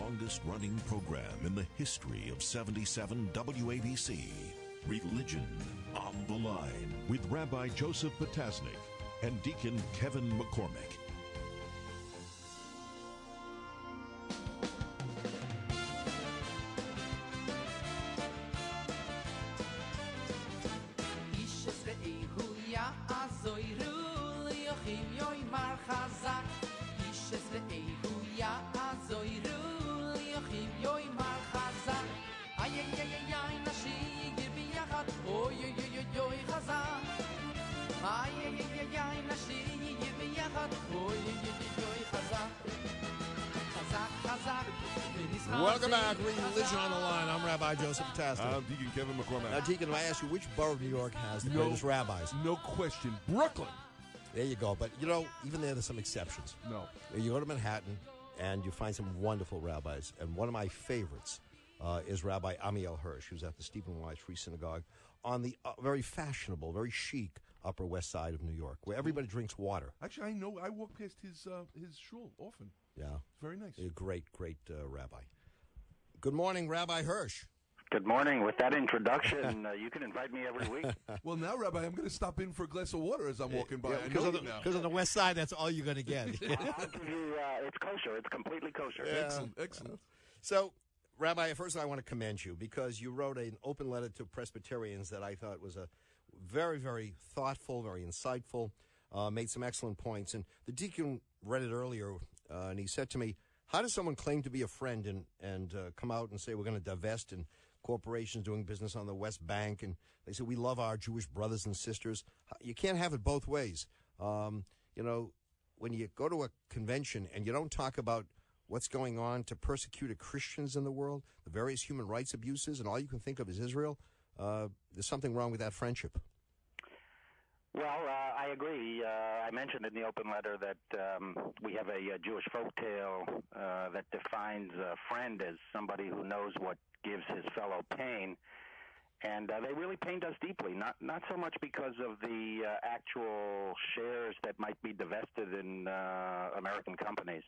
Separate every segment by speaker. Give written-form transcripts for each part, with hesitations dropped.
Speaker 1: longest-running program in the history of 77 WABC. Religion on the Line with Rabbi Joseph Potasnik and Deacon Kevin McCormick.
Speaker 2: Welcome back, Religion on the Line. I'm Rabbi Joseph Potasnik.
Speaker 3: I'm Deacon Kevin McCormick.
Speaker 2: Now, Deacon, I ask you, which borough of New York has the greatest rabbis?
Speaker 3: No question. Brooklyn.
Speaker 2: There you go. But, you know, even there's some exceptions.
Speaker 3: No.
Speaker 2: You go to Manhattan, and you find some wonderful rabbis. And one of my favorites is Rabbi Amiel Hirsch, who's at the Stephen Wise Free Synagogue on the very fashionable, very chic Upper West Side of New York, where everybody drinks water.
Speaker 3: Actually, I know. I walk past his shul often.
Speaker 2: Yeah.
Speaker 3: Very nice.
Speaker 2: A great rabbi. Good morning, Rabbi Hirsch.
Speaker 4: Good morning. With that introduction, you can invite me every week.
Speaker 3: Well, now, Rabbi, I'm going to stop in for a glass of water as I'm walking by.
Speaker 2: Because on the West Side, that's all you're going to get.
Speaker 4: I'll give you, it's kosher. It's completely kosher.
Speaker 3: Yeah. Excellent.
Speaker 2: So, Rabbi, first I want to commend you because you wrote an open letter to Presbyterians that I thought was a very, very thoughtful, very insightful, made some excellent points. And the deacon read it earlier, and he said to me, how does someone claim to be a friend and come out and say we're going to divest in corporations doing business on the West Bank? And they say we love our Jewish brothers and sisters. You can't have it both ways. You know, when you go to a convention and you don't talk about what's going on to persecuted Christians in the world, the various human rights abuses, and all you can think of is Israel, there's something wrong with that friendship.
Speaker 4: Well, I agree. I mentioned in the open letter that we have a Jewish folktale that defines a friend as somebody who knows what gives his fellow pain. And they really pained us deeply, not so much because of the actual shares that might be divested in American companies.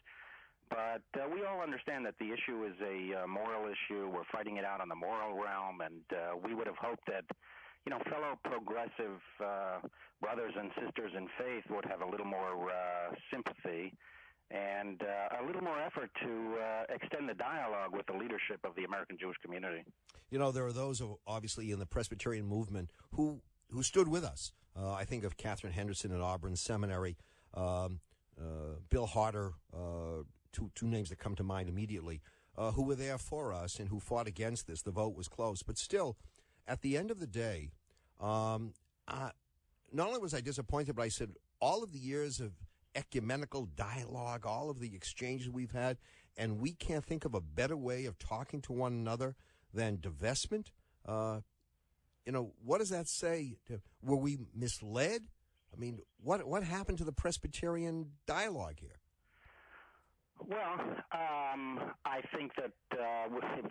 Speaker 4: But we all understand that the issue is a moral issue. We're fighting it out on the moral realm, and we would have hoped that, you know, fellow progressive brothers and sisters in faith would have a little more sympathy and a little more effort to extend the dialogue with the leadership of the American Jewish community.
Speaker 2: You know, there are those, obviously, in the Presbyterian movement who stood with us. I think of Catherine Henderson at Auburn Seminary, Bill Harder, two names that come to mind immediately, who were there for us and who fought against this. The vote was close. But still, at the end of the day, not only was I disappointed, but I said all of the years of ecumenical dialogue, all of the exchanges we've had, and we can't think of a better way of talking to one another than divestment. You know, what does that say? Were we misled? I mean, what happened to the Presbyterian dialogue here?
Speaker 4: Well, I think that,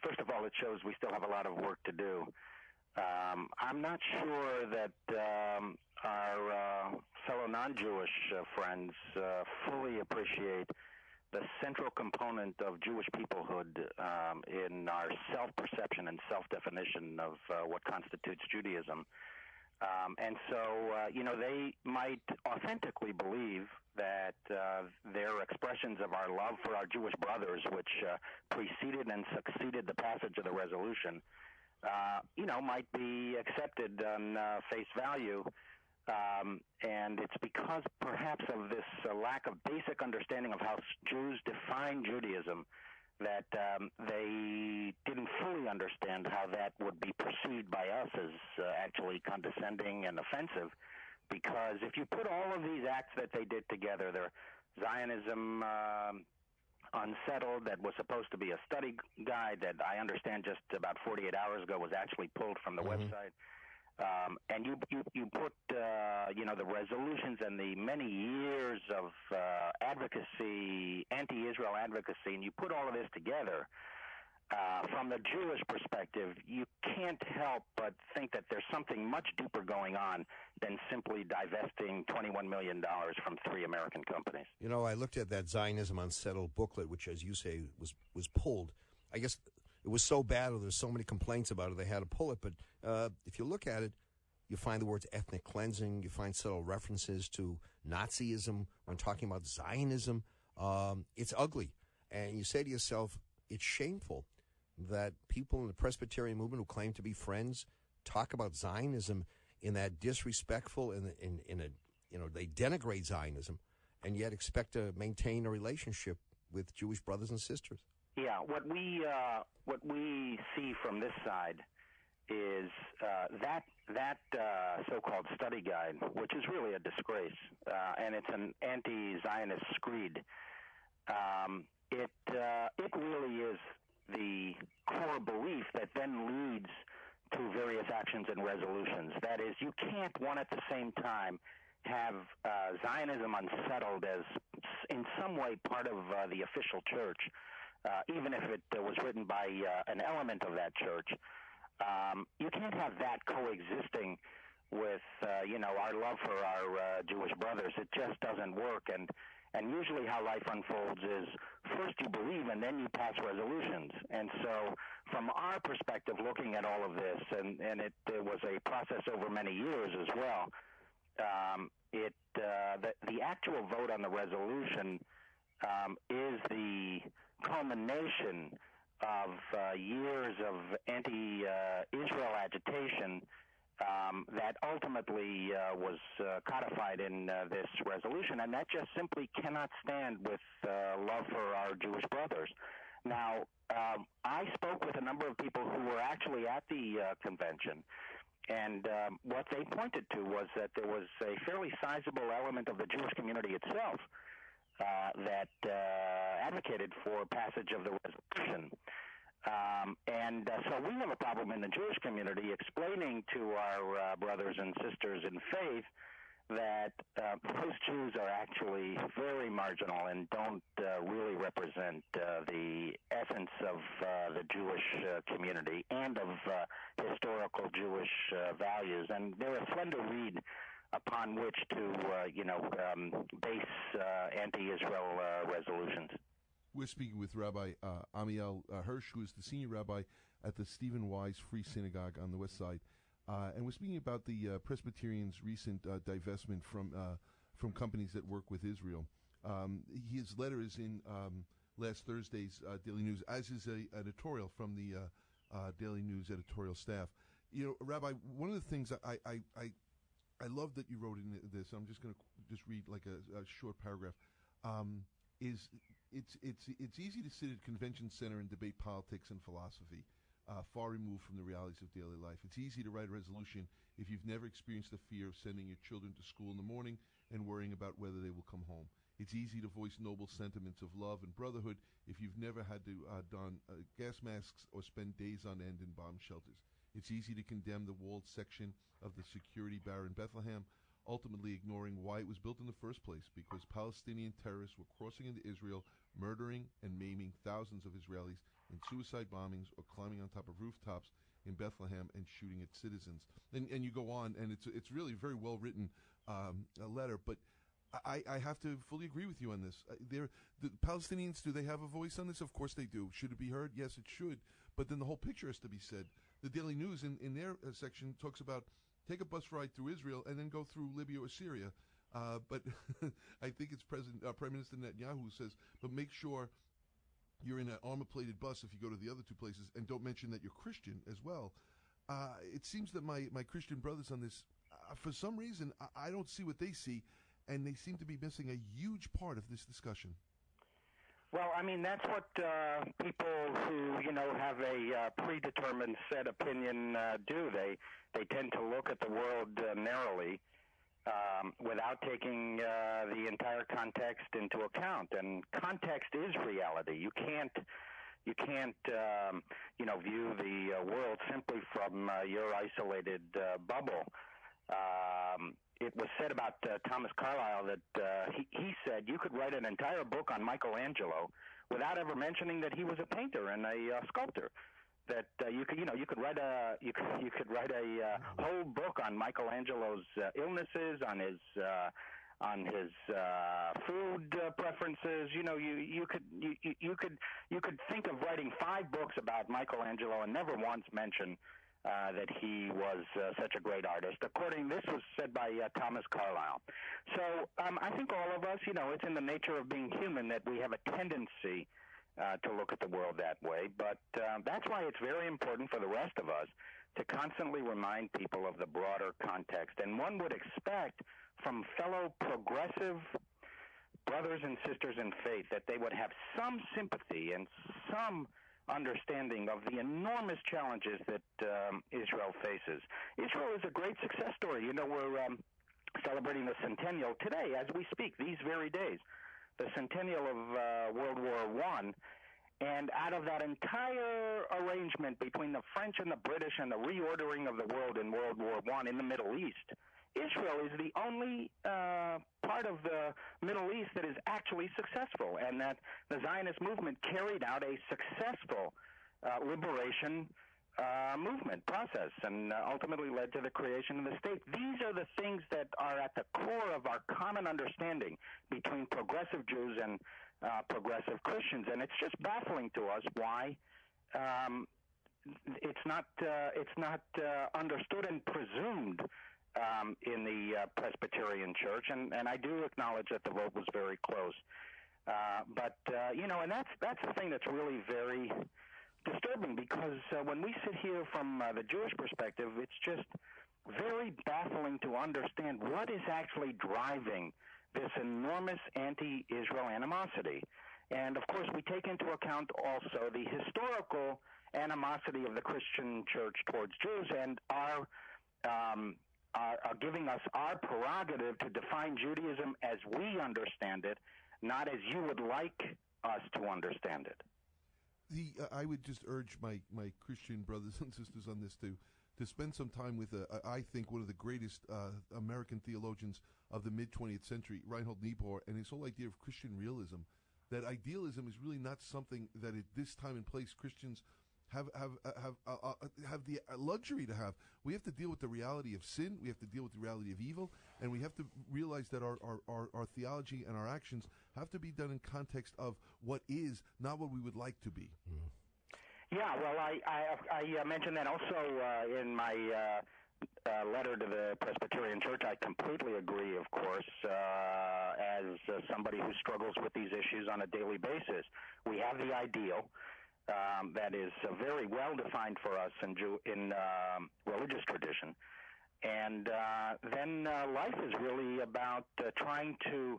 Speaker 4: first of all, it shows we still have a lot of work to do. I'm not sure that our fellow non-Jewish friends fully appreciate the central component of Jewish peoplehood in our self-perception and self-definition of what constitutes Judaism. And so, you know, they might authentically believe that their expressions of our love for our Jewish brothers, which preceded and succeeded the passage of the resolution, you know, might be accepted on face value. And it's because perhaps of this lack of basic understanding of how Jews define Judaism that they didn't fully understand how that would be perceived by us as actually condescending and offensive. Because if you put all of these acts that they did together, their Zionism Unsettled, that was supposed to be a study guide that I understand just about 48 hours ago was actually pulled from the website. And you put, you know, the resolutions and the many years of advocacy, anti-Israel advocacy, and you put all of this together, From the Jewish perspective, you can't help but think that there's something much deeper going on than simply divesting $21 million from 3 American companies.
Speaker 2: You know, I looked at that Zionism Unsettled booklet, which, as you say, was pulled. I guess it was so bad, or there's so many complaints about it, they had to pull it. But if you look at it, you find the words ethnic cleansing. You find subtle references to Nazism when talking about Zionism. It's ugly. And you say to yourself, it's shameful that people in the Presbyterian movement who claim to be friends talk about Zionism in that disrespectful, they denigrate Zionism and yet expect to maintain a relationship with Jewish brothers and sisters.
Speaker 4: Yeah, what we see from this side is that so-called study guide, which is really a disgrace, and it's an anti-Zionist screed. It really is the core belief that then leads to various actions and resolutions. That is, you can't, one at the same time, have Zionism Unsettled as in some way part of the official church, even if it was written by an element of that church. You can't have that coexisting with, our love for our Jewish brothers. It just doesn't work. And usually how life unfolds is first you believe and then you pass resolutions. And so from our perspective, looking at all of this, and it was a process over many years as well, the actual vote on the resolution is the culmination of years of anti-Israel agitation that ultimately was codified in this resolution, and that just simply cannot stand with love for our Jewish brothers. Now, I spoke with a number of people who were actually at the convention, and what they pointed to was that there was a fairly sizable element of the Jewish community itself that advocated for passage of the resolution. So we have a problem in the Jewish community explaining to our brothers and sisters in faith that those Jews are actually very marginal and don't really represent the essence of the Jewish community and of historical Jewish values. And they're a slender reed upon which to base anti-Israel resolutions.
Speaker 3: We're speaking with Rabbi Amiel Hirsch, who is the senior rabbi at the Stephen Wise Free Synagogue on the West Side. And we're speaking about the Presbyterians' recent divestment from companies that work with Israel. His letter is in last Thursday's Daily News, as is an editorial from the Daily News editorial staff. You know, Rabbi, one of the things I love that you wrote in this, I'm just going to read like a short paragraph, is it's easy to sit at convention center and debate politics and philosophy, far removed from the realities of daily life. It's easy to write a resolution if you've never experienced the fear of sending your children to school in the morning and worrying about whether they will come home. It's easy to voice noble sentiments of love and brotherhood if you've never had to don gas masks or spend days on end in bomb shelters. It's easy to condemn the walled section of the security barrier in Bethlehem, ultimately ignoring why it was built in the first place, because Palestinian terrorists were crossing into Israel, murdering and maiming thousands of Israelis in suicide bombings or climbing on top of rooftops in Bethlehem and shooting at citizens. And you go on, and it's really a very well-written a letter, but I have to fully agree with you on this. The Palestinians, do they have a voice on this? Of course they do. Should it be heard? Yes, it should. But then the whole picture has to be said. The Daily News, in their section, talks about take a bus ride through Israel and then go through Libya or Syria. But I think it's Prime Minister Netanyahu who says, but make sure you're in an armor-plated bus if you go to the other two places, and don't mention that you're Christian as well. It seems that my Christian brothers on this, for some reason, I don't see what they see, and they seem to be missing a huge part of this discussion.
Speaker 4: Well, I mean, that's what people who, have a predetermined set opinion do. They tend to look at the world narrowly without taking the entire context into account. And context is reality. You can't view the world simply from your isolated bubble. It was said about Thomas Carlyle that he said you could write an entire book on Michelangelo without ever mentioning that he was a painter and a sculptor. That you could write a whole book on Michelangelo's illnesses, on his food preferences. You could think of writing 5 books about Michelangelo and never once mention that he was such a great artist. This was said by Thomas Carlyle. So I think all of us, it's in the nature of being human that we have a tendency to look at the world that way. But that's why it's very important for the rest of us to constantly remind people of the broader context. And one would expect from fellow progressive brothers and sisters in faith that they would have some sympathy and some understanding of the enormous challenges that Israel faces. Israel is a great success story. We're celebrating the centennial today as we speak, these very days, the centennial of World War I. And out of that entire arrangement between the French and the British and the reordering of the world in World War I in the Middle East, Israel is the only part of the Middle East that is actually successful, and that the Zionist movement carried out a successful liberation movement process and ultimately led to the creation of the state. These are the things that are at the core of our common understanding between progressive Jews and progressive Christians, and it's just baffling to us why it's not understood and presumed in the Presbyterian Church, and I do acknowledge that the vote was very close. But and that's the thing that's really very disturbing, because when we sit here from the Jewish perspective, it's just very baffling to understand what is actually driving this enormous anti-Israel animosity. And, of course, we take into account also the historical animosity of the Christian church towards Jews and are giving us our prerogative to define Judaism as we understand it, not as you would like us to understand it.
Speaker 3: I would just urge my Christian brothers and sisters on this to spend some time with, I think, one of the greatest American theologians of the mid-20th century, Reinhold Niebuhr, and his whole idea of Christian realism, that idealism is really not something that at this time and place Christians have the luxury to have. We have to deal with the reality of sin, we have to deal with the reality of evil, and we have to realize that our theology and our actions have to be done in context of what is, not what we would like to be.
Speaker 2: Mm.
Speaker 4: Yeah, well, I mentioned that also in my letter to the Presbyterian Church. I completely agree, of course, as somebody who struggles with these issues on a daily basis. We have the ideal that is very well defined for us in religious tradition. And then life is really about trying to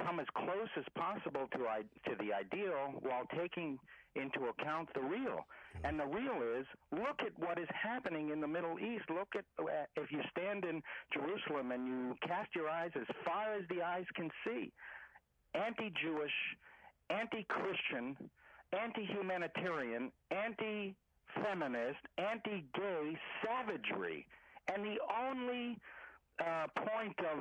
Speaker 4: come as close as possible to the ideal while taking into account the real. And the real is, look at what is happening in the Middle East. Look at, if you stand in Jerusalem and you cast your eyes as far as the eyes can see, anti-Jewish, anti-Christian, anti-humanitarian, anti-feminist, anti-gay savagery. And the only point of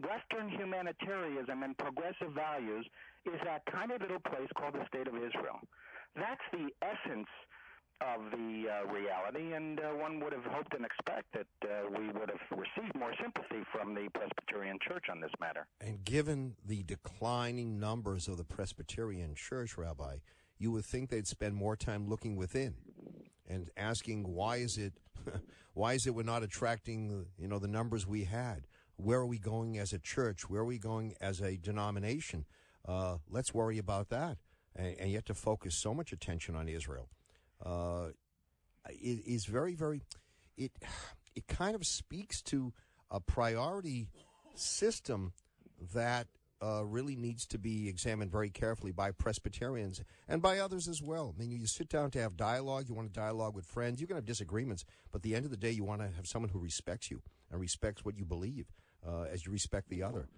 Speaker 4: Western humanitarianism and progressive values is that tiny little place called the State of Israel. That's the essence of the reality, and one would have hoped and expect that we would have received more sympathy from the Presbyterian Church on this matter.
Speaker 2: And given the declining numbers of the Presbyterian Church, Rabbi, you would think they'd spend more time looking within and asking, why is it we're not attracting the numbers we had? Where are we going as a church? Where are we going as a denomination? Let's worry about that. And yet to focus so much attention on Israel is very, very, it kind of speaks to a priority system that really needs to be examined very carefully by Presbyterians and by others as well. I mean, you sit down to have dialogue, you want to dialogue with friends, you can have disagreements, but at the end of the day, you want to have someone who respects you and respects what you believe as you respect the other.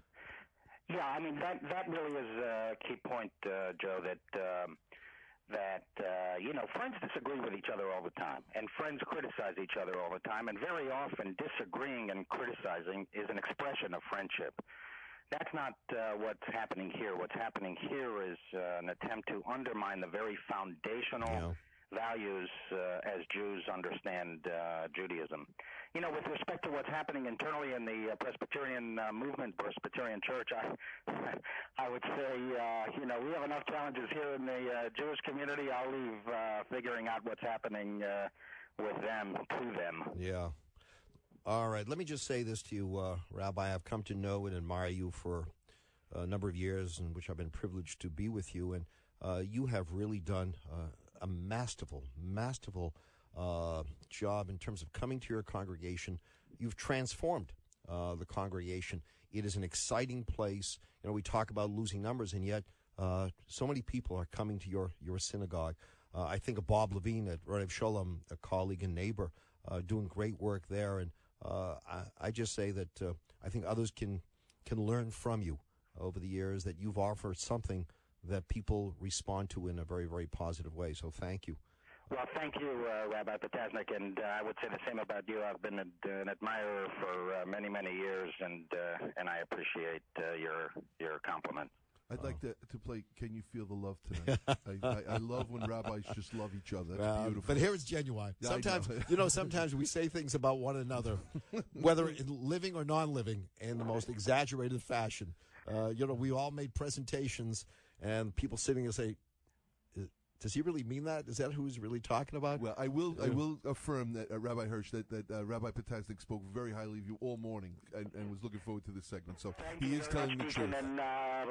Speaker 4: Yeah, I mean, that really is a key point, Joe, that friends disagree with each other all the time, and friends criticize each other all the time, and very often disagreeing and criticizing is an expression of friendship. That's not what's happening here. What's happening here is an attempt to undermine the very foundational values as Jews understand Judaism. You know, with respect to what's happening internally in the Presbyterian movement, Presbyterian Church, I would say, you know, we have enough challenges here in the Jewish community. I'll leave figuring out what's happening with them to them.
Speaker 2: Yeah. All right. Let me just say this to you, Rabbi. I've come to know and admire you for a number of years in which I've been privileged to be with you, and you have really done a masterful job in terms of coming to your congregation. You've transformed the congregation. It is an exciting place. You know, we talk about losing numbers, and yet so many people are coming to your synagogue. I think of Bob Levine at Rav Sholem, a colleague and neighbor, doing great work there. And I just say that I think others can learn from you over the years, that you've offered something that people respond to in a very, very positive way. So thank you.
Speaker 4: Well, thank you, Rabbi Potasnik, and I would say the same about you. I've been an admirer for many, many years, and I appreciate your compliment.
Speaker 3: I'd like to play Can You Feel the Love Tonight? I love when rabbis just love each other. That's beautiful.
Speaker 2: But here it's genuine.
Speaker 3: Yeah,
Speaker 2: Sometimes, sometimes we say things about one another, whether in living or non-living, in the most exaggerated fashion. We all made presentations, and people sitting and say, does he really mean that? Is that who he's really talking about?
Speaker 3: Well, I will affirm that Rabbi Hirsch, that Rabbi Potasnik spoke very highly of you all morning and was looking forward to this segment. So he is telling the truth.
Speaker 4: And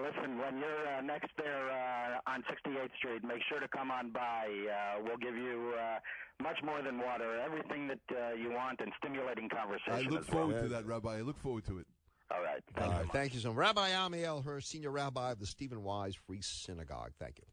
Speaker 4: listen, when you're next there on 68th Street, make sure to come on by. We'll give you much more than water, everything that you want, and stimulating conversation.
Speaker 3: I look forward to that, Rabbi. I look forward to it.
Speaker 4: All right.
Speaker 2: Thank you so much. Rabbi Amiel Hirsch, Senior Rabbi of the Stephen Wise Free Synagogue. Thank you.